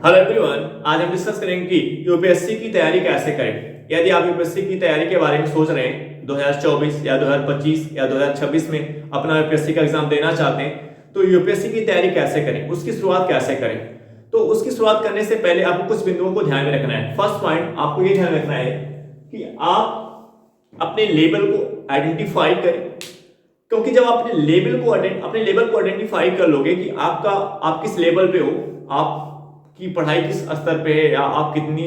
Hello everyone, आज हम discuss करेंगे कि यूपीएससी की तैयारी कैसे करें। यदि आप यूपीएससी की तैयारी के बारे में सोच रहे हैं 2024 या 2025 या 2026 में अपना यूपीएससी का एग्जाम देना चाहते हैं, तो यूपीएससी की तैयारी कैसे करें, उसकी शुरुआत कैसे करें। तो उसकी शुरुआत करने से पहले आपको कुछ बिंदुओं को ध्यान में रखना है। फर्स्ट पॉइंट आपको ये ध्यान रखना है कि आप अपने लेवल को आइडेंटिफाई करें, क्योंकि जब आप अपने लेवल को आइडेंटिफाई कर लोगे कि आप किस लेवल पे हो, आपकी पढ़ाई किस स्तर पे है, या आप कितनी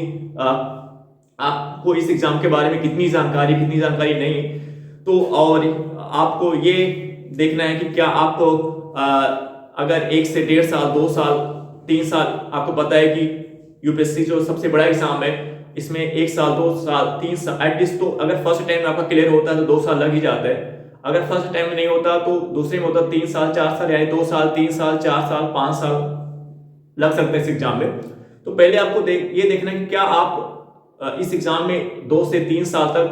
आपको इस एग्जाम के बारे में कितनी जानकारी नहीं है, तो और आपको ये देखना है कि क्या आपको अगर 1 से 1.5 साल 2 साल 3 साल आपको पता है कि यूपीएससी जो सबसे बड़ा एग्जाम है, इसमें 1 साल 2 साल 3 साल एटलीस्ट, तो अगर फर्स्ट टाइम में आपका क्लियर होता है तो 2 साल लग ही जाता है। अगर फर्स्ट टाइम में नहीं होता तो दूसरे में होता 3 साल 4 साल, यानी 2 साल 3 साल 4 साल 5 साल लग सकते हैं इस एग्जाम में। तो पहले आपको ये देखना है कि क्या आप इस एग्जाम में 2 से 3 साल तक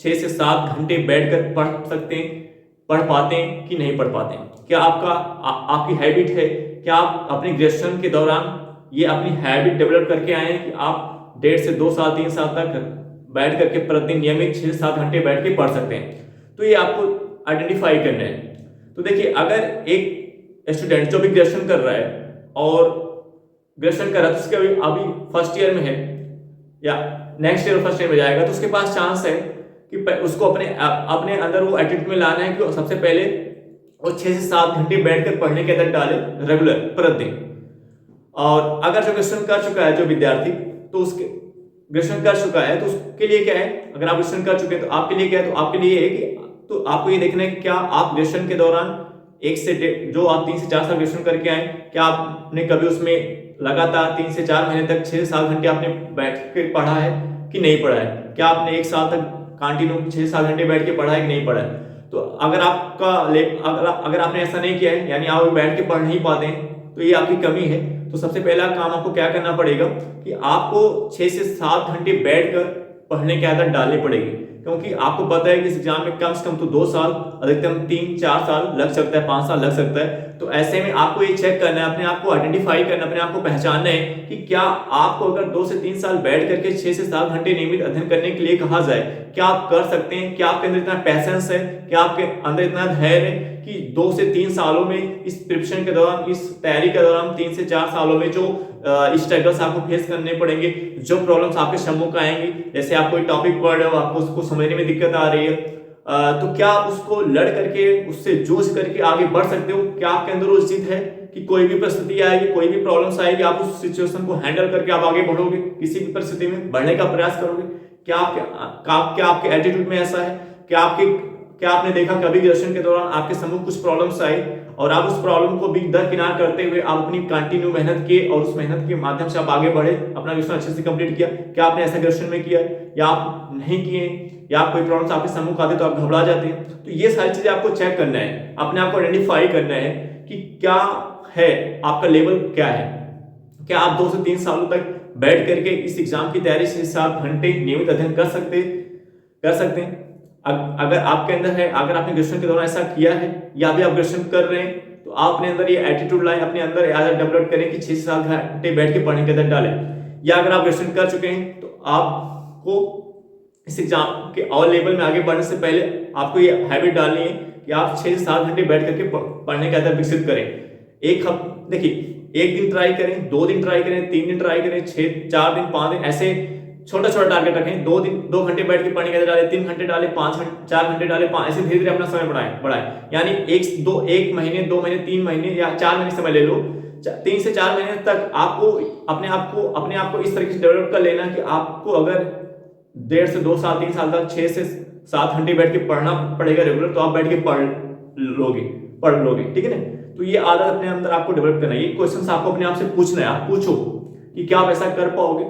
6 से 7 घंटे बैठकर पढ़ पाते हैं कि नहीं पढ़ पाते हैं। क्या आपकी हैबिट है, क्या आप अपने ग्रेजुएशन के दौरान ये अपनी हैबिट डेवलप करके आए हैं कि आप 1.5 से 2 साल 3 साल तक बैठ करके प्रतिदिन नियमित 6 से 7 घंटे बैठ के पढ़ सकते हैं। तो ये आपको आइडेंटिफाई करना है। तो देखिए, अगर एक स्टूडेंट जो भी ग्रेजुएशन कर रहा है और ग्रेजुएशन कर रहा है तो उसके अभी फर्स्ट ईयर में है या नेक्स्ट ईयर फर्स्ट ईयर में जाएगा, तो उसके पास चांस है कि उसको अपने अंदर वो एटीट्यूड में लाना है कि सबसे पहले वो 6 से 7 घंटे बैठकर पढ़ने की आदत डाले रेगुलर प्रतिदिन। और अगर जो ग्रेजुएशन कर चुका है जो विद्यार्थी, तो उसके ग्रेजुएशन कर चुका है तो उसके लिए क्या है, अगर आप ग्रेजुएशन कर चुके हैं तो आपके लिए क्या है, तो आपके लिए है कि तो आपको ये देखना है कि क्या आप ग्रेजुएशन के दौरान जो आप 3 से 4 साल ग्रेजुएशन करके आए, क्या आपने कभी उसमें लगातार 3 से 4 महीने तक 6 से 7 घंटे आपने बैठ के पढ़ा है कि नहीं पढ़ा है। क्या आपने 1 साल तक कंटिन्यू 6 से 7 घंटे बैठ के पढ़ा है कि नहीं पढ़ा है। तो अगर अगर आपने ऐसा नहीं किया है, यानी आप बैठ के पढ़ नहीं पाते हैं, तो ये आपकी कमी है। तो सबसे पहला काम आपको क्या करना पड़ेगा कि आपको 6 से 7 घंटे बैठकर पढ़ने की आदत डालनी पड़ेगी, क्योंकि आपको पता है कि इस एग्जाम में कम से कम तो 2 साल, अधिकतम 3-4 साल लग सकता है, 5 साल लग सकता है। तो ऐसे में आपको ये चेक करना है, अपने आप को आइडेंटिफाई करना, अपने आप को पहचानना है कि क्या आपको अगर 2 से 3 साल बैठ करके 6 से 7 घंटे नियमित अध्ययन करने के लिए कहा जाए, क्या आप कर सकते हैं। क्या आपके अंदर इतना पैशंस है, क्या आपके अंदर इतना धैर्य है कि 2 से 3 सालों में इस प्रिपरेशन के दौरान, इस तैयारी के दौरान 3 से 4 सालों में जो स्ट्रगल्स आपको फेस करने पड़ेंगे, जो प्रॉब्लम्स आपके सम्मुख आएंगी, जैसे आप कोई टॉपिक पढ़ रहे हो, आपको उसको समझने में दिक्कत आ रही है, तो क्या आप उसको लड़ करके, उससे जूझ करके आगे बढ़ सकते हो। क्या आपके अंदर वो जिद है कि कोई भी परिस्थिति आएगी, कोई भी प्रॉब्लम्स आएगी, आप उस सिचुएशन को हैंडल करके आप आगे बढ़ोगे, किसी भी परिस्थिति में बढ़ने का प्रयास करोगे। क्या आपके एटीट्यूड में ऐसा है। क्या आपने देखा कभी ग्रेजुएशन के दौरान आपके सम्मुख कुछ प्रॉब्लम्स आई और आप उस प्रॉब्लम को भी दरकिनार करते हुए आप अपनी कंटिन्यू मेहनत किए और उस मेहनत के माध्यम से आप आगे बढ़े, अपना ग्रेजुएशन अच्छे से कंप्लीट किया। क्या आपने ऐसा ग्रेजुएशन में किया, या आप नहीं किए, या कोई प्रॉब्लम्स आपके सम्मुख आते तो आप घबरा जाते हैं। तो ये सारी चीजें आपको चेक करना है, अपने आप को आइडेंटिफाई करना है कि क्या है, आपका लेवल क्या है। क्या आप 2 से 3 सालों तक बैठ करके इस एग्जाम की तैयारी 6-7 घंटे नियमित अध्ययन कर सकते हैं। अगर आपके अंदर है, अगर आपने ग्रेजुएशन के दौरान ऐसा किया है या अभी आप ग्रेजुएशन कर रहे हैं, तो आप अपने अंदर ये एटीट्यूड लाएं, अपने अंदर आदत डेवलप करें कि 6 से 7 घंटे बैठ के पढ़ने की आदत डालें। या अगर आप ग्रेजुएशन कर चुके हैं तो आपको इस एग्जाम के और लेवल में आगे बढ़ने से पहले आपको ये हैबिट डालनी है कि आप 6 से 7 घंटे बैठ करके पढ़ने की आदत विकसित करें। देखिए, 1 दिन ट्राई करें, 2 दिन ट्राई करें, 3 दिन ट्राई करें, 4 दिन 5 दिन, ऐसे छोटा छोटा टारगेट रखें। 2 घंटे बैठ के पढ़ने के अंदर डाले, 3 घंटे डाले, 4 घंटे डाले, 5, ऐसे धीरे धीरे अपना समय बढ़ाएं। यानी 1 महीने, 2 महीने, 3 महीने या 4 महीने समय ले लो। 3 से 4 महीने तक आपको अपने आप को इस तरीके से डेवलप कर लेना कि आपको अगर 1.5 से 2 साल 3 साल तक 6 से 7 घंटे बैठ के पढ़ना पड़ेगा रेगुलर, तो आप बैठ के पढ़ लोगे, ठीक है ना। तो ये आदत अपने अंदर आपको डेवलप करना है। ये क्वेश्चन आपको अपने आप से पूछना है, आप पूछो कि क्या आप ऐसा कर पाओगे।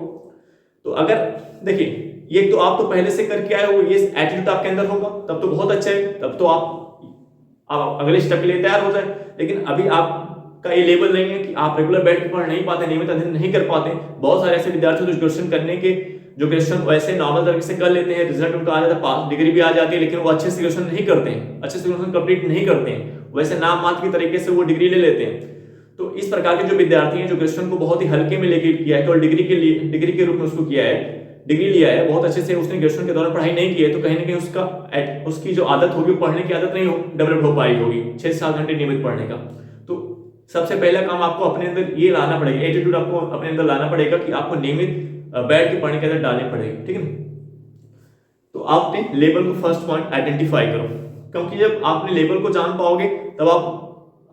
तो अगर देखिए, ये तो आप तो पहले से करके आए हो, ये एटीट्यूड आपके अंदर होगा, तब तो बहुत अच्छा है, तब तो आप अगले स्टेप के लिए तैयार हो जाए। लेकिन अभी आपका ये लेवल नहीं है कि आप रेगुलर बैठ के पढ़ नहीं पाते, नियमित अध्ययन नहीं कर पाते। बहुत सारे ऐसे विद्यार्थी जो ग्रेजुएशन करने के जो ग्रेजुएशन वैसे नॉर्मल तरीके से कर लेते हैं, रिजल्ट उनका आ जाता है, पास डिग्री भी आ जाती है, लेकिन वो अच्छे से ग्रेजुएशन नहीं करते हैं, अच्छे से ग्रेजुएशन कंप्लीट नहीं करते हैं, वैसे नाम मात्र के तरीके से वो डिग्री ले लेते हैं। तो इस प्रकार के जो विद्यार्थी हैं जो ग्रेजुएशन को बहुत ही हल्के में लेके किया है, केवल डिग्री के लिए, डिग्री के रूप में उसको किया है, डिग्री लिया है बहुत अच्छे से, उसने ग्रेजुएशन के दौरान पढ़ाई नहीं की है, तो कहीं ना कहीं उसकी जो आदत होगी, पढ़ने की आदत नहीं डेवलप हो पाई होगी 6-7 घंटे नियमित पढ़ने का। तो सबसे पहला काम आपको अपने अंदर ये लाना पड़ेगा, एटीट्यूड आपको अपने अंदर लाना पड़ेगा कि आपको नियमित बैठ के पढ़ने की आदत डालनी पड़ेगी, ठीक है ना। तो आप अपने लेवल को फर्स्ट पॉइंट आइडेंटिफाई करो, क्योंकि जब आपने लेवल को जान पाओगे तब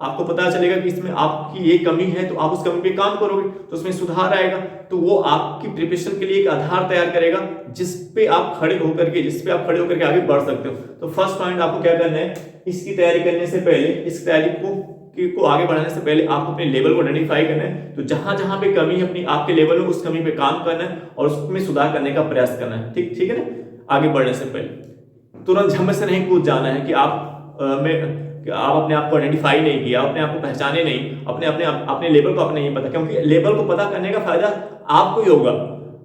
आपको पता चलेगा कि इसमें आपकी ये कमी है, तो आप उस कमी पे काम करोगे तो उसमें सुधार आएगा, तो वो आपकी प्रिपरेशन के लिए एक आधार तैयार करेगा जिस पे आप खड़े होकर के आगे बढ़ सकते हो। तो फर्स्ट पॉइंट आपको क्या करना है, इसकी तैयारी करने से पहले, इस तैयारी को आगे बढ़ाने से पहले आपको अपने लेवल को आइडेंटिफाई करना है। तो जहां जहां पे कमी है अपनी आपके लेवल में, उस कमी पे काम करना है और उसमें सुधार करने का प्रयास करना है, ठीक है ना। आगे बढ़ने से पहले तुरंत झम्म से नहीं कूद जाना है कि आप अपने आप को आइडेंटिफाई नहीं किया, अपने आप को पहचाने नहीं, अपने लेवल को आपने नहीं पता, क्योंकि लेवल को पता करने का फायदा आपको ही होगा।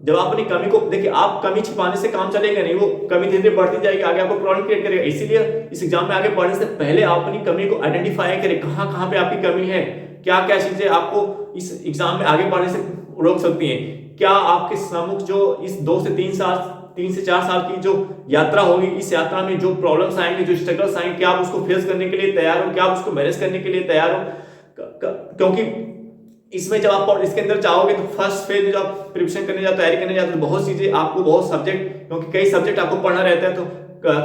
जब आप अपनी कमी को देखिए, आप कमी छिपाने से काम चलेगा नहीं, वो कमी धीरे धीरे बढ़ती जाएगी, आगे आपको प्रॉब्लम क्रिएट करेगा। इसीलिए इस एग्जाम में आगे बढ़ने से पहले आप अपनी कमी को आइडेंटिफाई करें, कहां पे आपकी कमी है, क्या क्या चीजें आपको इस एग्जाम में आगे बढ़ने से रोक सकती हैं, क्या आपके सम्मुख जो इस 2 से 3 से 4 साल की जो यात्रा होगी, इस यात्रा में जो प्रॉब्लम्स आएंगे, जो स्ट्रगल्स आएंगे, क्या आप उसको फेस करने के लिए तैयार हो, क्या आप उसको मैनेज करने के लिए तैयार हो। क्योंकि इसमें जब आप इसके अंदर जाओगे तो फर्स्ट फेज में जब आप प्रिपरेशन करने जाते, तैयारी करने जाते, तो बहुत चीजें आपको, बहुत सब्जेक्ट, क्योंकि कई सब्जेक्ट आपको पढ़ना रहता है, तो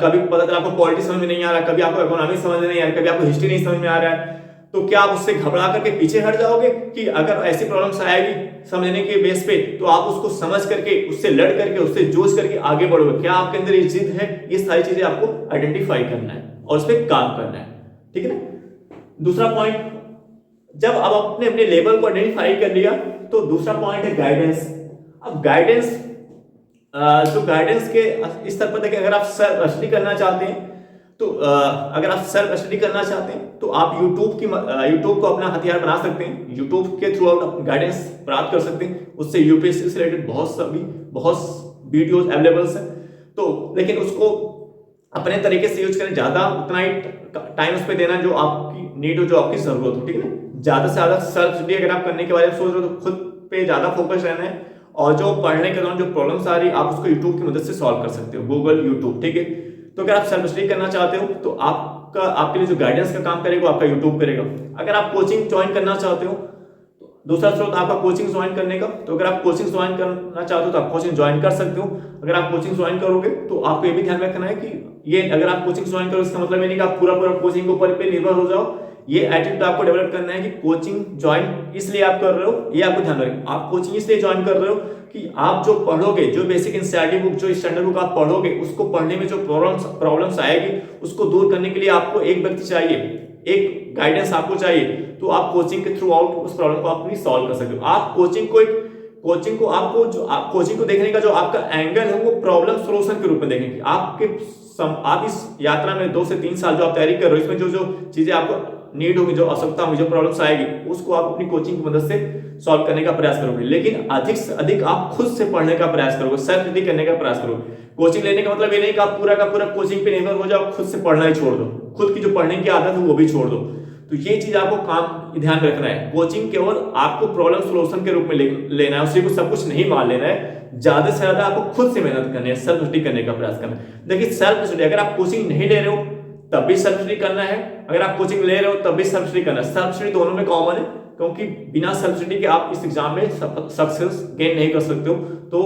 कभी पता चला आपको पॉलिटिक्स समझ में नहीं आ रहा, कभी आपको इकोनॉमिक्स समझ में नहीं आ रहा, कभी आपको हिस्ट्री नहीं समझ में आ रहा है, तो क्या आप उससे घबरा करके पीछे हट जाओगे कि अगर ऐसी प्रॉब्लम्स आएगी समझने के बेस पे, तो आप उसको समझ करके, उससे लड़ करके, उससे जूझ करके आगे बढ़ोगे। क्या आपके अंदर ये जिद है, ये सारी चीजें आपको आइडेंटिफाई करना है और उस पर काम करना है, ठीक है ना। दूसरा पॉइंट, जब आप अपने लेवल को आइडेंटिफाई कर लिया, तो दूसरा पॉइंट है गाइडेंस। अब गाइडेंस, जो गाइडेंस के स्तर पर देखिए, अगर आप सेल्फ स्टडी करना चाहते हैं, तो अगर आप सेल्फ स्टडी करना चाहते हैं तो आप यूट्यूब को अपना हथियार बना सकते हैं। यूट्यूब के थ्रू आप गाइडेंस प्राप्त कर सकते हैं, उससे यूपीएससी से रिलेटेड बहुत वीडियोस अवेलेबल्स हैं। तो लेकिन उसको अपने तरीके से यूज करें, ज्यादा उतना ही टाइम उस पर देना जो आपकी नीड हो, जो आपकी जरूरत हो, ठीक है ना। ज्यादा से ज्यादा सेल्फ स्टडी अगर आप करने के बारे में सोच रहे हो तो खुद पे ज्यादा फोकस रहना है, और जो पढ़ने के दौरान जो प्रॉब्लम्स आ रही है आप उसको यूट्यूब की मदद से सॉल्व कर सकते हो, गूगल, यूट्यूब, ठीक है। तो अगर आप सेल्फ स्टडी करना चाहते हो तो आपके लिए जो गाइडेंस का काम करेगा आपका यूट्यूब करेगा। अगर आप कोचिंग ज्वाइन करना चाहते हो, तो दूसरा स्रोत आपका कोचिंग ज्वाइन करने का, तो अगर आप कोचिंग ज्वाइन करना चाहते हो तो आप कोचिंग ज्वाइन कर सकते हो। अगर आप कोचिंग ज्वाइन करोगे तो आपको ये भी ध्यान रखना है कि ये अगर आप कोचिंग ज्वाइन करो, इसका मतलब ये नहीं कि आप पूरा कोचिंग के ऊपर पे निर्भर हो जाओ। ये एटीट्यूड आपको डेवलप करना है कि कोचिंग ज्वाइन इसलिए आप कर रहे हो, ये आपको ध्यान रखना। आप कोचिंग इसलिए ज्वाइन कर रहे हो कि आप जो पढ़ोगे, जो बेसिक एनसीईआरटी बुक, जो स्टैंडर्ड बुक आप पढ़ोगे, उसको पढ़ने में जो प्रॉब्लम्स आएगी उसको दूर करने के लिए आपको एक व्यक्ति चाहिए, एक गाइडेंस आपको चाहिए। तो आप कोचिंग के थ्रू आउट उस प्रॉब्लम को अपनी सॉल्व कर सकते हो। आप कोचिंग को देखने का जो आपका एंगल है वो प्रॉब्लम सोल्यूशन के रूप में देखेंगे। आप इस यात्रा में 2 से 3 साल जो आप तैयारी कर रहे हो, इसमें जो चीजें आपको नीड होगी, जो आवश्यकता होगी, जो प्रॉब्लम्स आएगी, उसको आप अपनी कोचिंग की मदद से सॉल्व करने का प्रयास करोगे। लेकिन अधिक से अधिक आप खुद से पढ़ने का प्रयास करोगे, सेल्फ स्टडी करने का प्रयास करोगे। कोचिंग लेने का मतलब ये नहीं कि आप पूरा का पूरा कोचिंग पे निर्भर हो जाओ, खुद से पढ़ना ही छोड़ दो, खुद की जो पढ़ने की आदत है वो भी छोड़ दो। तो ये चीज आपको काम ध्यान में रखना है। कोचिंग केवल आपको प्रॉब्लम सोल्यूशन के रूप में लेना है, उसी को सब कुछ नहीं मान लेना है। ज्यादा से ज्यादा आपको खुद से मेहनत करनी है, सेल्फ स्टडी करने का प्रयास करना है। देखिए, सेल्फ स्टडी अगर आप कोचिंग नहीं ले रहे हो तब भी सेल्फ स्टडी करना है, अगर आप कोचिंग ले रहे हो तब भी सेल्फ स्टडी करना है। सेल्फ स्टडी दोनों में कॉमन है, क्योंकि बिना सेल्फ स्टडी के आप इस एग्जाम में सक्सेस गेन नहीं कर सकते हो। तो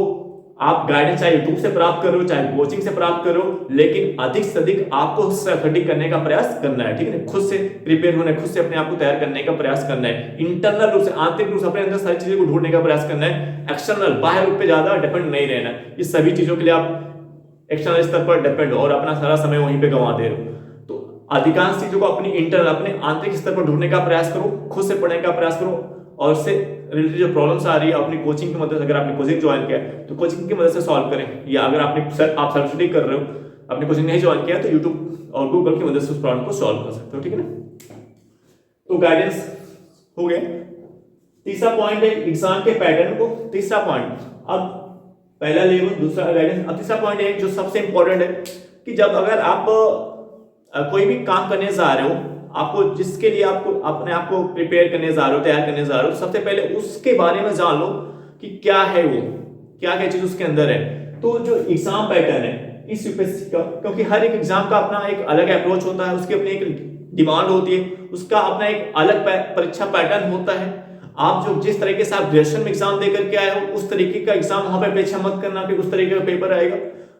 आप गाइडेंस चाहे यूट्यूब से प्राप्त करो, चाहे कोचिंग से प्राप्त करो, लेकिन अधिक से अधिक आपको सेल्फ स्टडी करने का प्रयास करना है, ठीक है। खुद से प्रिपेयर होना है, खुद से अपने आप को तैयार करने का प्रयास करना है। इंटरनल रूप से, आंतरिक रूप से अपने अंदर सारी चीजों को ढूंढने का प्रयास करना है। एक्सटर्नल, बाहर रूप पे ज्यादा डिपेंड नहीं रहना है। इस सभी चीजों के लिए आप एक्सटर्नल स्तर पर डिपेंड हो और अपना सारा समय वहीं पे गंवा दे रहे हो। तो अधिकांश चीजों को अपनी इंटरनल, अपने आंतरिक स्तर पर ढूंढने का प्रयास करो, खुद से पढ़ने का प्रयास करो, और उससे रिलेटेड जो प्रॉब्लम्स आ रही है अपनी कोचिंग की मदद से, अगर आपने कोचिंग ज्वाइन किया है तो कोचिंग की मदद से सॉल्व करें, या अगर आप सेल्फ स्टडी कर रहे हो, अपनी कोचिंग नहीं ज्वाइन किया तो यूट्यूब और गूगल की मदद से उस प्रॉब्लम को सॉल्व कर सकते हो, ठीक है ना। तो गाइडेंस हो गया। तीसरा पॉइंट है एग्जाम के पैटर्न को। तीसरा पॉइंट, अब पहला लेवल, दूसरा गाइडेंस, अब तीसरा पॉइंट है जो सबसे इंपॉर्टेंट है कि जब अगर आप कोई भी काम करने जा रहे हो आपको जिसके लिए आपको अपने आप को प्रिपेयर करने जा रहे हो, तैयार करने जा रहे हो, सबसे पहले उसके बारे में जान लो कि क्या है वो, क्या क्या चीज उसके अंदर है। तो जो एग्जाम पैटर्न है इस यूपीएससी का, क्योंकि हर एक एग्जाम का अपना एक अलग अप्रोच होता है, उसकी अपनी एक डिमांड होती है, उसका अपना एक अलग परीक्षा पैटर्न होता है। आप जो जिस तरीके से आप ग्रेजुएशन में एग्जाम दे करके आए हो उस तरीके का एग्जाम वहां पर अपेक्षा मत करना कि उस तरीके का पेपर आएगा।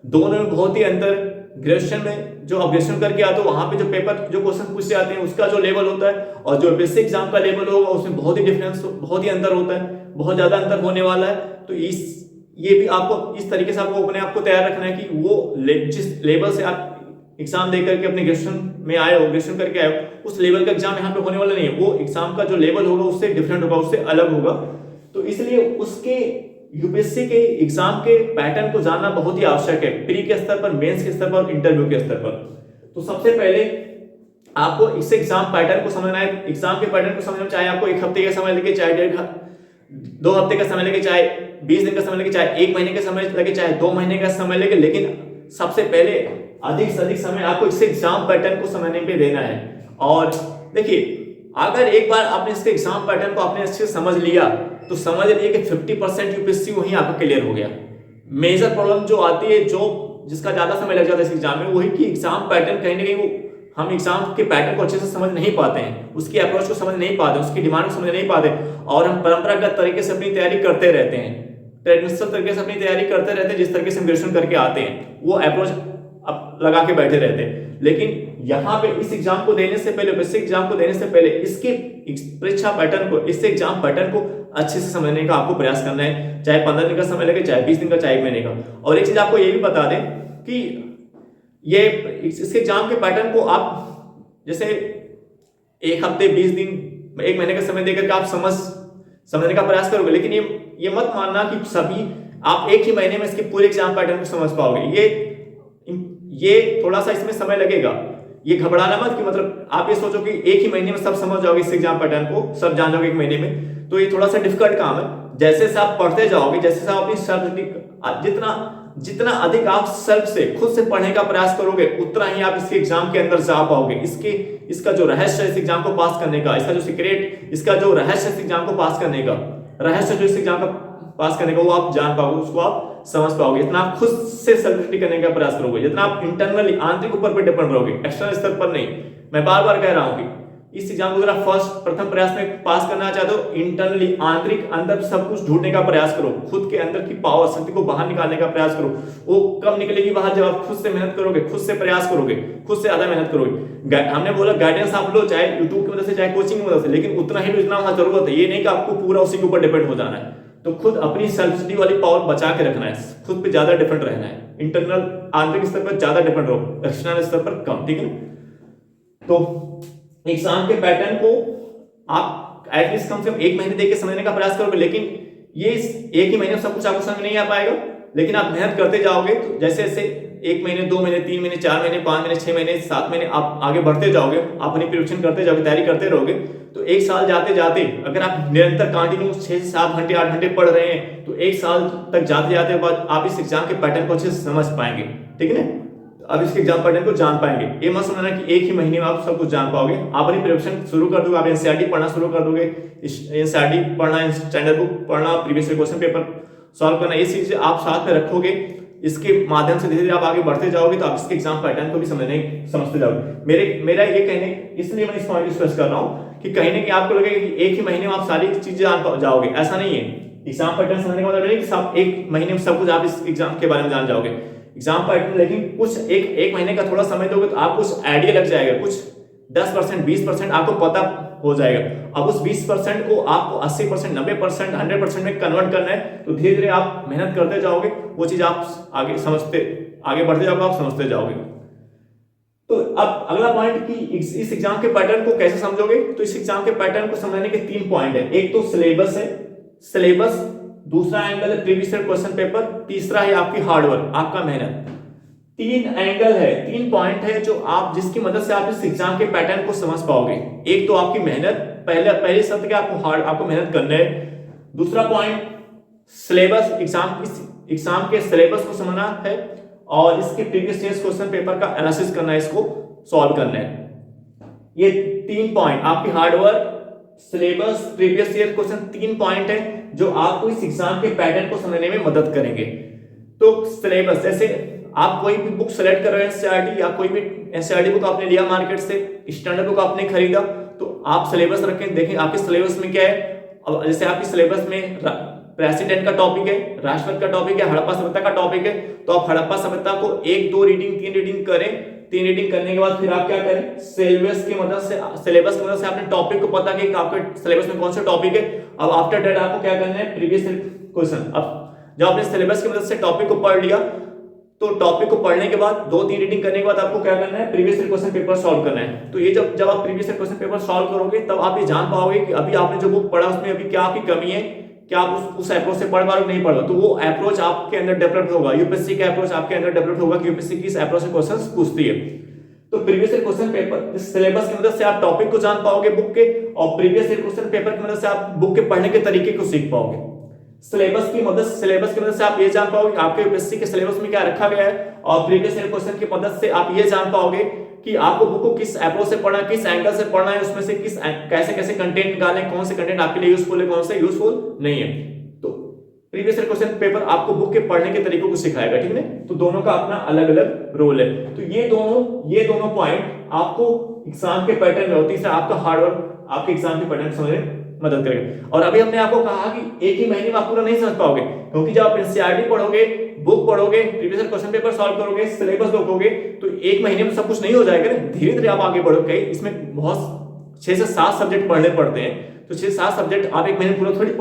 दोनों में बहुत ही अंतर। ग्रेजुएशन में जो आप ग्रेजुएशन करके आते हो वहां पे जो पेपर जो क्वेश्चन पूछे जाते हैं उसका जो लेवल होता है और जो बेसिक एग्जाम का लेवल होगा उसमें बहुत ही डिफरेंस, बहुत ही अंतर होता है, बहुत ज्यादा अंतर होने वाला है। तो ये भी आपको इस तरीके से आपको अपने आप को तैयार रखना है कि वो जिस लेवल से आप एग्जाम दे करके अपने ग्रेजुएशन में आए हो, ग्रेजुएशन करके आए हो, उस लेवल का एग्जाम यहाँ पे होने वाला नहीं है। वो एग्जाम का जो लेवल होगा उससे डिफरेंट होगा, उससे अलग होगा। तो इसलिए उसके यूपीएससी के एग्जाम के पैटर्न को जानना बहुत ही आवश्यक है, प्री के स्तर पर, मेंस के स्तर पर और इंटरव्यू के स्तर पर। तो सबसे पहले आपको इस एग्जाम पैटर्न को समझना है। एग्जाम के पैटर्न को समझना, चाहे आपको 1 हफ्ते का समय लगे, चाहे 2 हफ्ते का समय लगे, चाहे 20 दिन का समय लगे, चाहे 1 महीने का समय लगे, चाहे 2 महीने का समय लगे, लेकिन सबसे पहले अधिक से अधिक समय आपको इस एग्जाम पैटर्न को समझने पे देना है। और देखिए, अगर एक बार आपने इसके एग्जाम पैटर्न को आपने अच्छे से समझ लिया तो समझ लीजिए कि 50% यूपीएससी वहीं आपका क्लियर हो गया। मेजर प्रॉब्लम जो आती है, जो जिसका ज्यादा समय लग जाता है इस एग्जाम में, वही कि एग्जाम पैटर्न कहीं ना कहीं वो हम एग्जाम के पैटर्न को अच्छे से समझ नहीं पाते हैं, उसकी अप्रोच को समझ नहीं पाते, उसकी डिमांड को समझ नहीं पाते, और हम परंपरागत तरीके से अपनी तैयारी करते रहते हैं, ट्रेडिशनल तरीके से अपनी तैयारी करते रहते हैं, जिस तरीके से ग्रेजुएशन करके आते हैं वो अप्रोच लगा के बैठे रहते हैं। लेकिन यहाँ पे इस एग्जाम को देने से पहले, बेसिक एग्जाम को देने से पहले इसके परीक्षा पैटर्न को, इससे एग्जाम पैटर्न को अच्छे से समझने का आपको प्रयास करना है, चाहे 15 दिन का समय लगे, चाहे 20 दिन का, चाहे 1 महीने का। और एक चीज आपको ये भी बता दें कि ये इसके एग्जाम के पैटर्न को आप जैसे 1 हफ्ते, 20 दिन, 1 महीने का समय देकर के आप समझने का प्रयास करोगे, लेकिन ये मत मानना कि सभी आप 1 ही महीने में इसके पूरे एग्जाम पैटर्न को समझ पाओगे। ये थोड़ा सा इसमें समय लगेगा। ये घबराना मत कि मतलब आप ये सोचो कि 1 ही महीने में सब समझ जाओगे, इस एग्जाम पैटर्न को सब जान जाओगे 1 महीने में, तो ये थोड़ा सा डिफिकल्ट काम है। जैसे से आप पढ़ते जाओगे, जैसे से आप अपनी सेल्फ जितना अधिक आप सेल्फ से खुद से पढ़ने का प्रयास करोगे, उतना ही आप इसके एग्जाम के अंदर जा पाओगे। इसका जो रहस्य है इस एग्जाम को पास करने का, इसका जो सीक्रेट, इसका जो रहस्य इस एग्जाम को पास करने का, रहस्य जो इस एग्जाम का पास करने का, वो आप जान पाओगे, उसको आप समझ पाओगे। इतना आप खुद से सेल्फ स्टडी करने का प्रयास करोगे, जितना आप इंटरनली, आंतरिक ऊपर पे डिपेंड रहोगे, एक्सटर्नल स्तर पर नहीं। मैं बार बार कह रहा हूं कि इस एग्जाम को अगर आप प्रथम प्रयास में पास करना चाहते हो, इंटरनली, आंतरिक, अंदर सब कुछ ढूंढने का प्रयास करो, खुद के अंदर की पावर, शक्ति को बाहर निकालने का प्रयास करो। वो कब निकलेगी बाहर? जब आप खुद से मेहनत करोगे, खुद से प्रयास करोगे, खुद से ज्यादा मेहनत करोगे। हमने बोला गाइडेंस आप लो, चाहे यूट्यूब की मदद से, चाहे कोचिंग की मदद से, लेकिन उतना ही जितना वहां जरूरत है। ये नहीं कि आपको पूरा उसी के ऊपर डिपेंड हो जाना है। तो खुद अपनी सेल्फ स्टडी वाली पावर बचा के रखना है, खुद पे ज्यादा डिपेंड रहना है। इंटरनल, आंतरिक स्तर पर ज्यादा डिपेंड रहो, एक्सटर्नल स्तर पर कम, ठीक है। तो एग्जाम के पैटर्न को आप एटलीस्ट कम से कम 1 महीने देके समझने का प्रयास करोगे, लेकिन ये 1 ही महीने में सब कुछ आपको समझ नहीं आ पाएगा। लेकिन आप मेहनत करते जाओगे तो जैसे जैसे 1 महीने, 2 महीने, 3 महीने, 4 महीने, 5 महीने, 6 महीने, 7 महीने आप आगे बढ़ते जाओगे, आप अपनी प्रिपरेशन करते जाओगे, तैयारी करते रहोगे, तो 1 साल जाते जाते अगर आप निरंतर कंटिन्यू 6 से 7 घंटे, 8 घंटे पढ़ रहे हैं, तो 1 साल तक जाते जाते बाद आप इस एग्जाम के पैटर्न को अच्छे से समझ पाएंगे, ठीक है ना। अब इसके एग्जाम पैटर्न को जान पाएंगे। ये मत समझना कि 1 ही महीने में आप सब कुछ जान पाओगे। आप अपनी प्रिपरेशन शुरू कर दोगे, आप एनसीईआरटी पढ़ना शुरू कर दोगे, एनसीईआरटी पढ़ना, स्टैंडर्ड बुक पढ़ना, प्रीवियस क्वेश्चन पेपर सॉल्व करना, ये चीजें आप साथ में रखोगे। इसके माध्यम से धीरे धीरे आप आगे बढ़ते जाओगे, तो आप इसके एग्जाम पैटर्न को भी समझते जाओगे। मेरा ये कहने, इसलिए मैं इस पॉइंट को स्ट्रेस कर रहा हूँ कि कहीं ना कहीं आपको लगेगा कि 1 ही महीने में आप सारी चीजें जान जाओगे, ऐसा नहीं है। एग्जाम पैटर्न समझने का मतलब नहीं कि सब 1 महीने में सब कुछ आप इस एग्जाम के बारे में जान जाओगे। एग्जाम पैटर्न, लेकिन कुछ एक महीने का थोड़ा समय दोगे तो आपको कुछ आइडिया लग जाएगा, कुछ 10%, 20% आपको पता हो जाएगा। अब उस 20% को आपको 80%, 90%, 100% में कन्वर्ट करना है, तो धीरे धीरे आप मेहनत करते जाओगे, वो चीज आप आगे बढ़ते जाओगे, आप समझते जाओगे। तो अब अगला पॉइंट कि इस एग्जाम के पैटर्न को कैसे समझोगे, तो इस एग्जाम के पैटर्न को समझने के 3 पॉइंट है। एक तो सिलेबस है, सिलेबस, दूसरा एंगल है प्रीवियस ईयर क्वेश्चन पेपर, तीसरा है आपकी हार्डवर्क, आपका मेहनत। 3 एंगल है, 3 पॉइंट है जो आप, जिसकी मदद से आप इस एग्जाम के पैटर्न को समझ पाओगे। एक तो आपकी मेहनत, पहले शर्त के आपको मेहनत करना है। दूसरा पॉइंट सिलेबस, एग्जाम के सिलेबस को समझना है, और इसके प्रीवियस ईयर क्वेश्चन पेपर का एनालिसिस करना है, इसको सॉल्व करना है। ये 3 पॉइंट आपकी hard work, syllabus, previous year question, 3 point है जो आपको इस एग्जाम के पैटर्न को समझने में मदद करेंगे। तो सिलेबस, जैसे आप कोई भी बुक सेलेक्ट कर रहे हैं एनसीईआरटी, या कोई भी एनसीईआरटी बुक आपने लिया मार्केट से, स्टैंडर्ड बुक आपने खरीदा, तो आप सिलेबस रखें, देखें आपके सिलेबस में क्या है। अब जैसे आपकी सिलेबस में प्रेसिडेंट का टॉपिक है, राष्ट्रपति का टॉपिक है, हड़प्पा सभ्यता का टॉपिक है, तो आप हड़प्पा सभ्यता को 1, 2 रीडिंग, 3 रीडिंग करें। 3 रीडिंग करने के बाद फिर आप क्या करें, सिलेबस की मदद से आपने टॉपिक को पता कि आपके सिलेबस में कौन सा टॉपिक है। अब आफ्टर दैट आपको क्या करना है, प्रीवियस क्वेश्चन। अब जब आपने सिलेबस की मदद से टॉपिक को पढ़ लिया, तो टॉपिक को पढ़ने के बाद 2-3 रीडिंग करने के बाद आपको क्या करना है, प्रीवियस क्वेश्चन पेपर सॉल्व करना है। तो ये जब आप प्रीवियस क्वेश्चन पेपर सॉल्व करोगे, तब आप ये जान पाओगे कि अभी आपने जो बुक पढ़ा उसमें अभी क्या आपकी कमी है, क्या आप उस अप्रोच से पढ़ पा रहे हो, नहीं पढ़ रहे हो। तो वो अप्रोच आपके अंदर डेवलप होगा, यूपीएससी का अप्रोच आपके अंदर डेवलप होगा कि यूपीएससी किस अप्रोच से क्वेश्चंस पूछती है। तो previous year question paper syllabus की मदद से आप टॉपिक को जान पाओगे बुक के, और प्रीवियस ईयर क्वेश्चन पेपर की मदद से आप बुक के पढ़ने के तरीके को सीख पाओगे। सिलेबस की मदद से आप ये जान पाओगे आपके यूपीएससी के सिलेबस में क्या रखा गया है, और प्रीवियस ईयर क्वेश्चन की मदद से आप ये जान पाओगे कि आपको बुक को किस अप्रोच से पढ़ना है, किस एंगल से पढ़ना है, उसमें से कैसे कैसे कंटेंट निकालें, कौन से कंटेंट आपके लिए यूजफुल है, कौन से यूजफुल नहीं है। तो प्रीवियस ईयर क्वेश्चन पेपर आपको बुक के पढ़ने के तरीकों को सिखाएगा, ठीक है। तो दोनों का अपना अलग अलग रोल है। तो ये दोनों पॉइंट आपको एग्जाम के पैटर्न में होती है, आपका हार्डवर्क आपके एग्जाम के पैटर्न समझने में मदद करेगा। और अभी हमने आपको कहा कि एक ही महीने में आप पूरा नहीं समझ पाओगे, क्योंकि जब आप एनसीईआरटी पढ़ोगे, बुक पढ़ोगे, previous year question paper solve करोगे, सिलेबस देखोगे, तो एक महीने में सब कुछ नहीं हो जाएगा। धीरे धीरे आप आगे बढ़ोगे। इसमें बहुत 6 से 7 सब्जेक्ट पढ़ने पड़ते हैं, तो 6-7 सब्जेक्ट आप एक महीने पूरा थोड़ी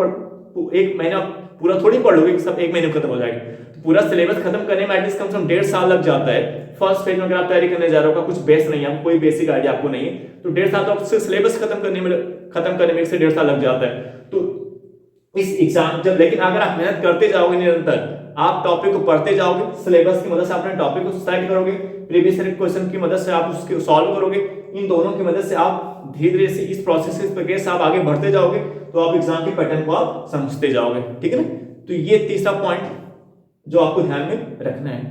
पढ़ लोगे, सब एक महीने में खत्म हो जाएगा। तो पूरा सिलेबस खत्म करने में एटलीस्ट कम से कम 1.5 साल लग जाता है। फर्स्ट फेज में अगर आप तैयारी करने जा रहे हो, कुछ बेस नहीं है, आपको कोई बेसिक आइडिया आपको नहीं है, तो 1.5 साल तो आपको सिलेबस खत्म करने में 1 से 1.5 साल लग जाता है। तो इस एग्जाम लेकिन अगर आप मेहनत करते जाओगे निरंतर, आप टॉपिक को पढ़ते जाओगे, सिलेबस की मदद से अपने टॉपिक को सेलेक्ट करोगे, प्रीवियस ईयर क्वेश्चन की मदद से आप उसके सॉल्व करोगे, इन दोनों की मदद से आप धीरे धीरे से इस प्रोसेस से आप आगे बढ़ते जाओगे, तो आप एग्जाम के पैटर्न को आप समझते जाओगे, ठीक है ना। तो ये तीसरा पॉइंट जो आपको ध्यान में रखना है।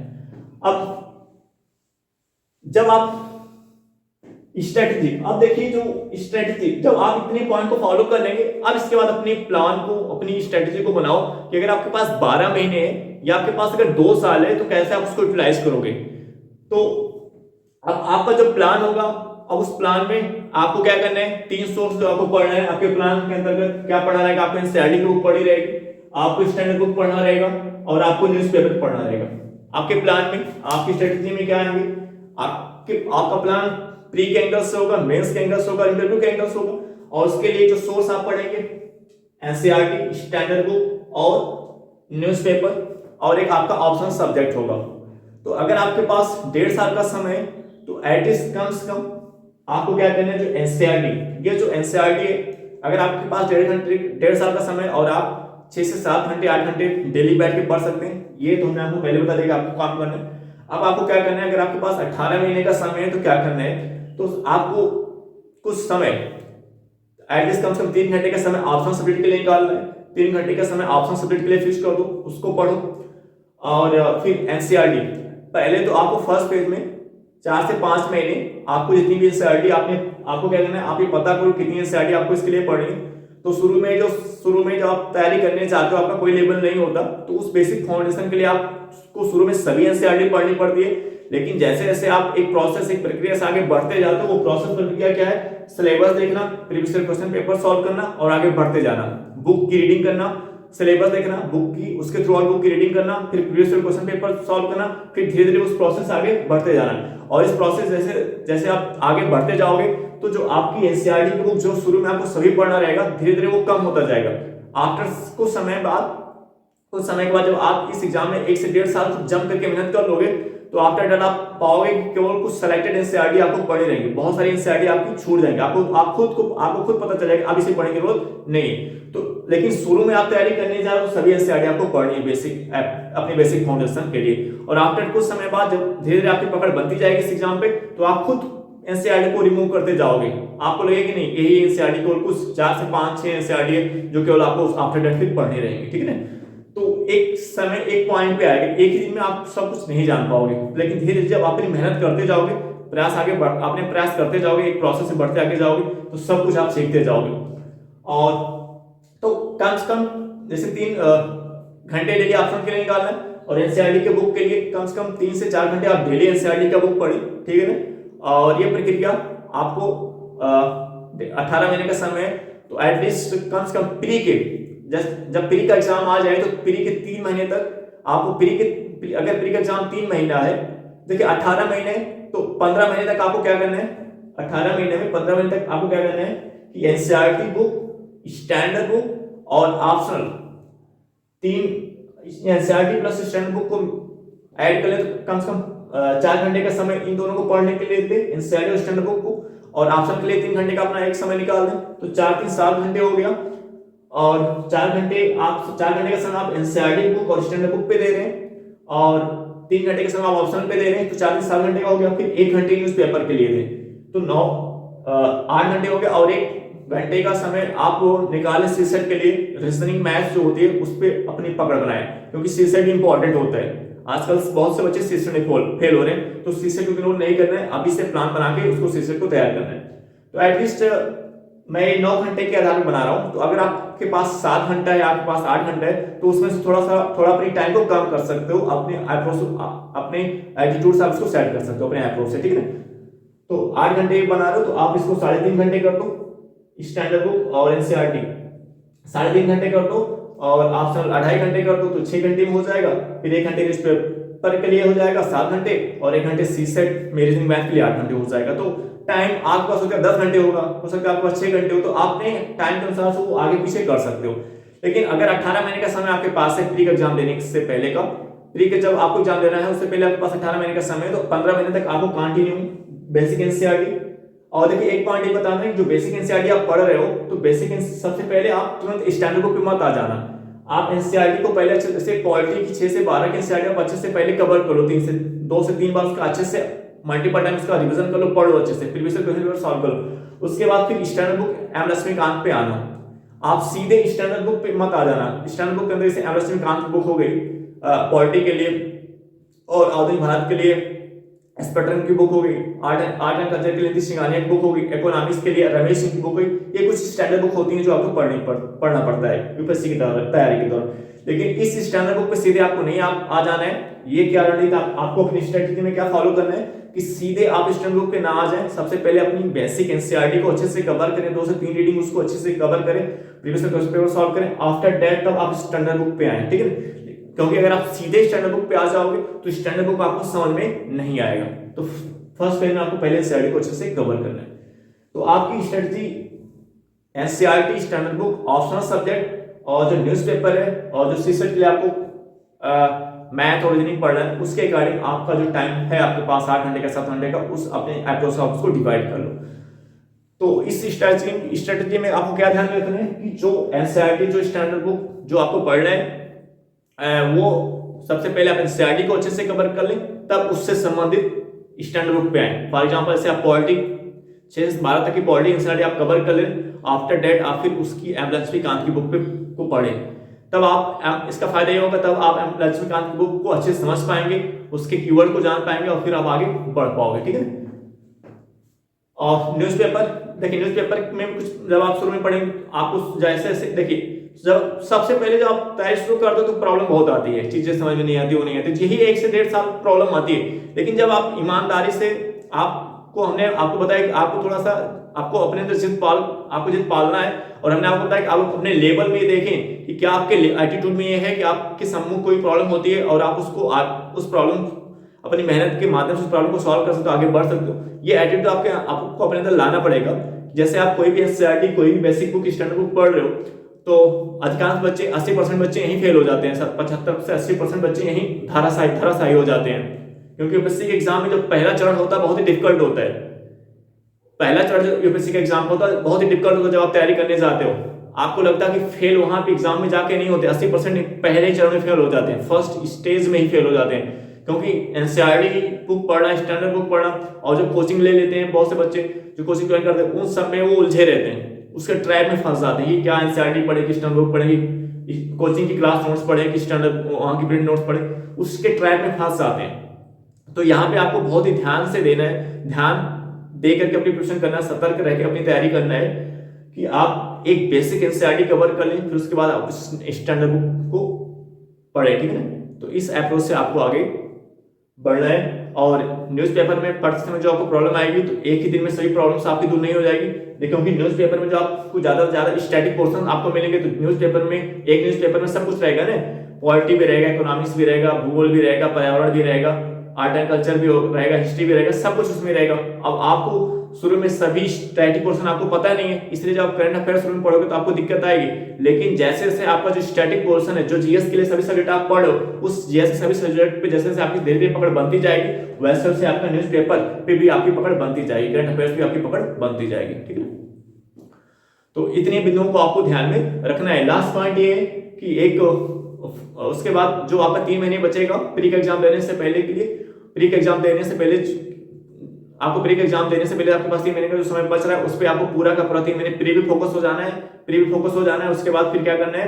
अब जब आप स्ट्रेटजी, अब देखिए जो स्ट्रेटजी, जब आप इतने पॉइंट को फॉलो कर लेंगे, अब इसके बाद अपने प्लान को, अपनी स्ट्रेटजी को बनाओ कि अगर आपके पास 12 महीने है या आपके पास अगर 2 साल है, तो कैसे आप उसको यूटिलाइज करोगे। तो अब आपका जो प्लान होगा, अब उस प्लान में आपको क्या करना है, 3 सोर्स जो आपको पढ़ना है। आपके प्लान के अंतर्गत क्या पढ़ना रहेगा, आपको एनसीईआरटी की बुक पढ़ी रहेगी, आपको स्टैंडर्ड बुक पढ़ना रहेगा, और आपको न्यूज़पेपर पढ़ना रहेगा। आपके प्लान में, आपकी स्ट्रेटजी में क्या आएंगे, आपका प्लान प्री के एंगल से होगा, मेंस के एंगल से होगा, इंटरव्यू के एंगल से होगा, और उसके लिए जो सोर्स आप पढ़ेंगे एनसीईआरटी, स्टैंडर्ड बुक और न्यूज़पेपर, और एक आपका ऑप्शनल सब्जेक्ट होगा। तो अगर आपके पास 1.5 साल का समय है, तो एटलीस्ट कम से कम आपको क्या करना है, जो एनसीईआरटी, ये जो एनसीईआरटी है, अगर आपके पास 1.5 साल का समय और आप 6 से 7 घंटे 8 घंटे डेली बैठ के पढ़ सकते हैं, ये तो हमने आपको पहले बता दिया आपको काम करना है। अब आपको क्या करना है, अगर आपके पास 18 महीने का समय है, तो क्या करना है, तो आपको कुछ समय एटलीस्ट कम से कम 3 घंटे का समय ऑप्शनल सब्जेक्ट के लिए निकालना है। 3 घंटे का समय ऑप्शनल सब्जेक्ट के लिए फिक्स कर दो, उसको पढ़ो। और फिर एनसीईआरटी, पहले तो आपको फर्स्ट फेज में 4 से 5 महीने आपको जितनी भी एनसीईआरटी आपको क्या करना है, आप ये पता करो कितनी एनसीईआरटी आपको इसके लिए पढ़नी है। तो शुरू में जो आप तैयारी करने चाहते हो, आपका कोई लेवल नहीं होता, तो उस बेसिक फाउंडेशन के लिए आपको शुरू में सभी एनसीईआरटी पढ़नी पड़ती है। लेकिन जैसे जैसे आप एक प्रक्रिया से आगे बढ़ते जाते हो, वो प्रोसेस प्रक्रिया क्या है, सिलेबस देखना, previous year question paper solve करना और आगे बढ़ते जाना, बुक की रीडिंग करना, सिलेबस देखना, बुक की, उसके थ्रू बुक की रीडिंग करना, फिर previous year question paper solve करना, फिर धीरे धीरे उस प्रोसेस आगे बढ़ते जाना। और इस प्रोसेस जैसे आप आगे बढ़ते जाओगे, तो जो आपकी एनसीईआरटी की बुक जो शुरू में आपको सभी पढ़ना रहेगा, धीरे धीरे वो कम होता जाएगा। आफ्टर कुछ समय के बाद जब आप इस एग्जाम में 1 से 1.5 साल जम करके मेहनत कर लोगे, तो आफ्टर दैट आप पाओगे कि केवल कुछ सेलेक्टेड एनसीईआरटी आपको पढ़ी रहेंगी, बहुत सारी एनसीईआरटी आपकी छूट जाएंगी। आपको खुद पता चलेगा अब इसे पढ़ने की जरूरत नहीं। तो लेकिन शुरू में आप तैयारी करने जा रहे हो, सभी एनसीईआरटी आपको पढ़नी है अपनी बेसिक फाउंडेशन के लिए। और आफ्टर कुछ समय बाद जब धीरे धीरे आपकी पकड़ बनती जाएगी इस एग्जाम पे, तो आप खुद एनसीईआरटी को रिमूव करते जाओगे। आपको लगेगा कि नहीं, यही एनसीईआरटी केवल कुछ 4 से 5-6 एनसीईआरटी है जो केवल आपको आफ्टर दैट फिर पढ़नी रहेंगी, ठीक है ना। तो एक पॉइंट पे आएगा, एक ही दिन में आप सब कुछ नहीं जान पाओगे, लेकिन धीरे धीरे जब आप अपनी मेहनत करते जाओगे, प्रयास अपने प्रयास करते जाओगे, एक प्रोसेस से बढ़ते आगे जाओगे तो सब कुछ आप सीखते जाओगे। और तो कम से कम जैसे 3 घंटे डेली ऑप्शन के लिए निकालना है, और एनसीईआरटी के बुक के लिए कम से कम 3 से 4 घंटे आप डेली एनसीईआरटी का बुक पढ़ें, ठीक है ना। और ये प्रक्रिया आपको 18 महीने का समय है, तो एटलीस्ट कम से कम प्री के जब प्री का एग्जाम आ जाए तो प्री के 3 महीने तक आपको अगर प्री का एग्जाम 3 महीना है, देखिए 18 महीने तो 15 महीने तक आपको क्या करना है, 18 महीने में 15 महीने तक आपको क्या करना है कि एनसीईआरटी बुक, स्टैंडर्ड बुक और optional 3 NCERT plus standard book को ऐड कर ले तो कम से कम 4 घंटे का समय इन दोनों को पढ़ने के लिए दे, एनसीईआरटी और स्टैंडर्ड बुक को, और ऑप्शन के लिए 3 घंटे का अपना एक समय निकाल दें, तो 4 3 7 घंटे हो गया। और 4 घंटे का समय आप एनसीईआरटी बुक और स्टैंडर्ड बुक पे दे रहे हैं, और 3 घंटे का समय आप ऑप्शन पे दे रहे हैं, तो 4 3 7 घंटे का हो गया। फिर 1 घंटे न्यूज़पेपर के लिए दें, तो 8 घंटे हो गया। और 1 घंटे का समय आप निकालें सीसेट के लिए, रीजनिंग मैथ्स जो होती है उस पर अपनी पकड़ बनाएं, क्योंकि सीसेट इंपॉर्टेंट होता है। आजकल बहुत से बच्चे सीसेट में फेल हो रहे हैं, तो सीसेट को इग्नोर नहीं करना है, अभी से प्लान बना के उसको सीसेट को तैयार करना है। तो एटलीस्ट मैं 9 घंटे के आधार पर बना रहा हूं, तो अगर आपके पास 7 घंटा है, आपके पास 8 घंटा है, तो उसमें से थोड़ा अपनी टाइम को कम कर सकते हो, अपने एटीट्यूड से आप इसको सेट कर सकते हो अपने अप्रोच से, ठीक है। तो 8 घंटे बना रहे हो तो आप इसको 3.5 घंटे कर दो, स्टैंडर्ड बुक और एनसीईआरटी 3.5 घंटे कर दो, और ऑप्शनल 2.5 घंटे कर दो, तो 6 घंटे में हो जाएगा। फिर 1 घंटे न्यूज़पेपर के लिए हो जाएगा 7 घंटे, और 1 घंटे सीसेट में रीजनिंग मैथ के लिए 8 घंटे हो जाएगा। तो टाइम आपके पास हो गया 10 घंटे होगा, हो सकता है आपके पास 6 घंटे हो, तो आपने टाइम के अनुसार से वो आगे पीछे कर सकते हो। लेकिन अगर 18 महीने का समय आपके पास है प्री का एग्जाम देने से पहले का, प्री के जब आपको एग्जाम देना है उससे पहले आपके पास 18 महीने का समय है, तो 15 महीने तक आपको कंटिन्यू बेसिक एनसीईआरटी। और देखिए एक पॉइंट ये बताना है, जो बेसिक एनसीईआरटी आप पढ़ रहे हो, तो बेसिक सबसे पहले आप तुरंत स्टैंडर्ड बुक पे मत आ जाना। आप एनसीईआरटी को पहले अच्छे से, पॉलिटी की 6 से 12 की एनसीईआरटी आप अच्छे से पहले कवर कर लो, 2 से 3 बार उसका अच्छे से मल्टीपल टाइम उसका रिवीजन कर लो, पढ़ लो अच्छे से, फिर भी से क्वेश्चन पेपर सॉल्व कर लो। उसके बाद फिर स्टैंडर्ड बुक एम लक्ष्मीकांत पे आना। आप सीधे स्टैंडर्ड बुक पे मत आ जाना। स्टैंडर्ड बुक के अंदर जैसे एम लक्ष्मीकांत बुक हो गई पॉलिटी के लिए, और आधुनिक भारत के लिए स्पेक्ट्रम की बुक हो गई, आर्ट एंड कल्चर के लिए सिंघानिया की बुक हो गई, इकोनॉमिक्स के लिए रमेश सिंह की बुक हो गई। ये कुछ स्टैंडर्ड बुक होती हैं जो आपको पढ़ना पड़ता है यूपीएससी की तैयारी के दौरान। लेकिन इस स्टैंडर्ड बुक पे सीधे आपको नहीं आ जाना है। ये क्या रणनीति आपको अपनी स्ट्रेटजी में क्या फॉलो करना है कि सीधे आप स्टैंडर्ड बुक पे ना आ जाएं। सबसे पहले अपनी बेसिक एनसीईआरटी को अच्छे से कवर करें, 2 से 3 रीडिंग उसको अच्छे से कवर करें, प्रीवियस क्वेश्चन पेपर सॉल्व करें। आफ्टर दैट तब आप स्टैंडर्ड बुक पे आए, ठीक है। क्योंकि अगर आप सीधे स्टैंडर्ड बुक पे आ जाओगे तो स्टैंडर्ड बुक आपको समझ में नहीं आएगा। तो फर्स्ट फेज में आपको पहले एनसीईआरटी को अच्छे से कवर करना है। तो आपकी strategy NCERT, standard book, optional subject, और जो न्यूज़पेपर है, और जो सीसेट के लिए आपको मैथ और रीजनिंग पढ़ना है, उसके अकॉर्डिंग आपका जो टाइम है आपके पास 8 घंटे का 7 घंटे का, उस अपने अप्रोच से आप उसको डिवाइड कर लो। तो इस स्ट्रेटजी में आपको क्या ध्यान रखना है कि जो एनसीईआरटी, जो स्टैंडर्ड बुक जो आपको पढ़ना है वो सबसे पहले आप एनसीईआरटी को अच्छे से कवर कर लें, तब उससे संबंधित स्टैंडर्ड बुक पे आए। फॉर एग्जांपल जैसे आप पॉलिटी 6 से 12 तक की पॉलिटी एनसीईआरटी आप कवर कर लें, आफ्टर दैट आप फिर उसकी एम लक्ष्मीकांत की बुक को पढ़ें। तब आप इसका फायदा ये होगा, तब आप एम लक्ष्मीकांत की बुक को अच्छे से समझ पाएंगे, उसके कीवर्ड को जान पाएंगे, और फिर आप आगे बढ़ पाओगे, ठीक है। और न्यूज़पेपर, देखिए न्यूज़पेपर में कुछ जब आप शुरू में पढ़ेंगे आपको जैसे देखिए, जब सबसे पहले जब आप तैयारी शुरू करते हो तो प्रॉब्लम बहुत आती है, चीजें समझ में नहीं आती, वो नहीं आती, यही 1 से 1.5 साल प्रॉब्लम आती है। लेकिन जब आप ईमानदारी से, हमने आपको बताया कि आपको थोड़ा सा आपको अपने अंदर जिद पालना है, और हमने आपको बताया कि आप अपने लेवल में देखें कि क्या आपके एटीट्यूड में ये है कि आपके सम्मुख कोई प्रॉब्लम होती है और आप उस प्रॉब्लम अपनी मेहनत के माध्यम से उस प्रॉब्लम को सॉल्व कर सकते हो, आगे बढ़ सकते हो। ये एटीट्यूड आपको अपने अंदर लाना पड़ेगा। जैसे आप कोई भी एनसीईआरटी, कोई भी बेसिक बुक, स्टैंडर्ड बुक पढ़ रहे हो, तो अधिकांश बच्चे 80% बच्चे यहीं फेल हो जाते हैं, 75 से 80% बच्चे यहीं धराशायी हो जाते हैं। क्योंकि यूपीएससी के एग्जाम में जो पहला चरण होता है बहुत ही डिफिकल्ट होता है। पहला चरण जो यूपीएससी का एग्जाम होता है बहुत ही डिफिकल्ट होता है। जब आप तैयारी करने जाते हो आपको लगता है कि फेल वहां पे एग्जाम में जाके नहीं होते, 80% पहले चरण में फेल हो जाते हैं, फर्स्ट स्टेज में ही फेल हो जाते हैं। क्योंकि एनसीईआरटी बुक पढ़ना, स्टैंडर्ड बुक पढ़ना, और जो कोचिंग ले लेते हैं बहुत से बच्चे जो कोचिंग ज्वाइन करते हैं, उन सब में वो उलझे रहते हैं, उसके ट्रैप में फंस जाते हैं कि क्या एनसीईआरटी पढ़े कि स्टैंडर्ड बुक पढ़े, कोचिंग की क्लास नोट्स पढ़े कि स्टैंडर्ड वहां की प्रिंट नोट्स पढ़े, उसके ट्रैप में फंस जाते हैं। तो यहाँ पे आपको बहुत ही ध्यान से देना है, ध्यान दे करके अपनी प्रिपरेशन करना है, सतर्क रह के अपनी तैयारी करना है कि आप एक बेसिक एनसीईआरटी कवर कर लें, फिर उसके बाद आप स्टैंडर्ड बुक को पढ़े, ठीक है ना। तो इस अप्रोच से आपको आगे बढ़ना है। और न्यूज़पेपर में पढ़ते समय जो आपको प्रॉब्लम आएगी, तो एक ही दिन में सभी प्रॉब्लम्स आपकी दूर नहीं हो जाएगी, क्योंकि न्यूज़पेपर में जो आपको ज्यादा से ज्यादा स्टैटिक पोर्शन आपको मिलेंगे। तो न्यूज़पेपर में, एक न्यूज़पेपर में सब कुछ रहेगा ना, पॉलिटी भी रहेगा, इकोनॉमिक्स भी रहेगा, भूगोल भी रहेगा, पर्यावरण भी रहेगा, आर्ट एंड कल्चर भी रहेगा, हिस्ट्री भी रहेगा, सब कुछ उसमें रहेगा। अब आपको शुरू में सभी स्टैटिक पोर्शन आपको पता नहीं है, इसलिए जब आप करंट अफेयर्स शुरू में पढ़ोगे तो आपको दिक्कत आएगी। लेकिन जैसे जैसे आपका जो स्टैटिक पोर्शन है, जो जीएस के लिए सभी सब्जेक्ट आप पढ़ो, उस जीएस के सभी सब्जेक्ट पे जैसे जैसे आपकी धीरे धीरे पकड़ बनती जाएगी, वैसे वैसे आपका न्यूज़पेपर पे भी आपकी पकड़ बनती जाएगी, करंट अफेयर्स भी आपकी पकड़ बनती जाएगी, ठीक है। तो इतने बिंदुओं को आपको ध्यान में रखना है। लास्ट पॉइंट ये है कि एक उसके बाद जो आपका 3 महीने बचेगा प्री का एग्जाम देने से पहले के लिए, प्री का एग्जाम देने से पहले आपको, प्री का एग्जाम देने से पहले आपके पास 3 महीने का जो समय बच रहा है, उस पर आपको पूरा का पूरा 3 महीने प्री भी फोकस हो जाना है, प्री भी फोकस हो जाना है। उसके बाद फिर क्या करना है,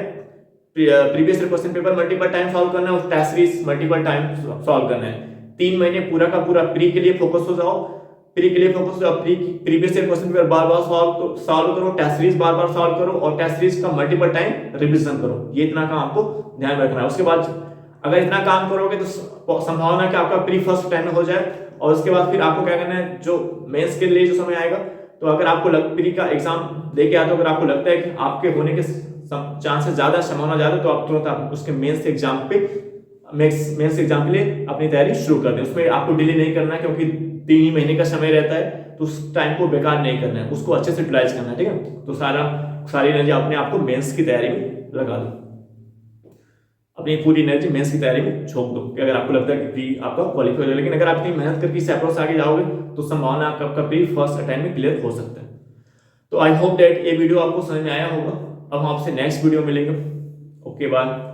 previous question paper multiple time solve करना है और test series multiple time solve करना है। 3 महीने पूरा का पूरा प्री के लिए फोकस हो जाओ, प्री के लिए फोकस हो जाओ, प्रीवियस क्वेश्चन पेपर बार बार सॉल्व करो, टेस्ट सीरीज बार बार सॉल्व करो और टेस्ट सीरीज का मल्टीपल टाइम रिवीजन करो। ये इतना काम आपको ध्यान में रखना है। उसके बाद अगर इतना काम करोगे तो संभावना है कि आपका प्री फर्स्ट टाइम में हो जाए। और उसके बाद फिर आपको क्या करना है, जो मेंस के लिए जो समय आएगा, तो अगर आपको प्री का एग्जाम देके आते हो, अगर आपको लगता है कि आपके होने के चांसेस ज्यादा, संभावना ज्यादा, तो आप तुरंत आप उसके मेंस एग्जाम के लिए अपनी तैयारी शुरू कर दें। उसमें आपको डिले नहीं करना है, क्योंकि 3 ही महीने का समय रहता है, तो उस टाइम को बेकार नहीं करना है, उसको अच्छे से यूटिलाइज करना है, ठीक है। तो सारी एनर्जी अपने आपको मेंस की तैयारी में लगा दो, अपनी पूरी एनर्जी मेंस की तैयारी में झोंक दो, कि अगर आपको लगता है कि प्री आपका क्वालिफाई हो। लेकिन अगर आप इतनी मेहनत करके इस अप्रोच से आगे जाओगे, तो संभावना आपका प्री फर्स्ट अटेम्प्ट में क्लियर हो सकता है। तो आई होप दैट ये वीडियो आपको समझ में आया होगा। अब हम आपसे नेक्स्ट वीडियो मिलेंगे। Okay, bye.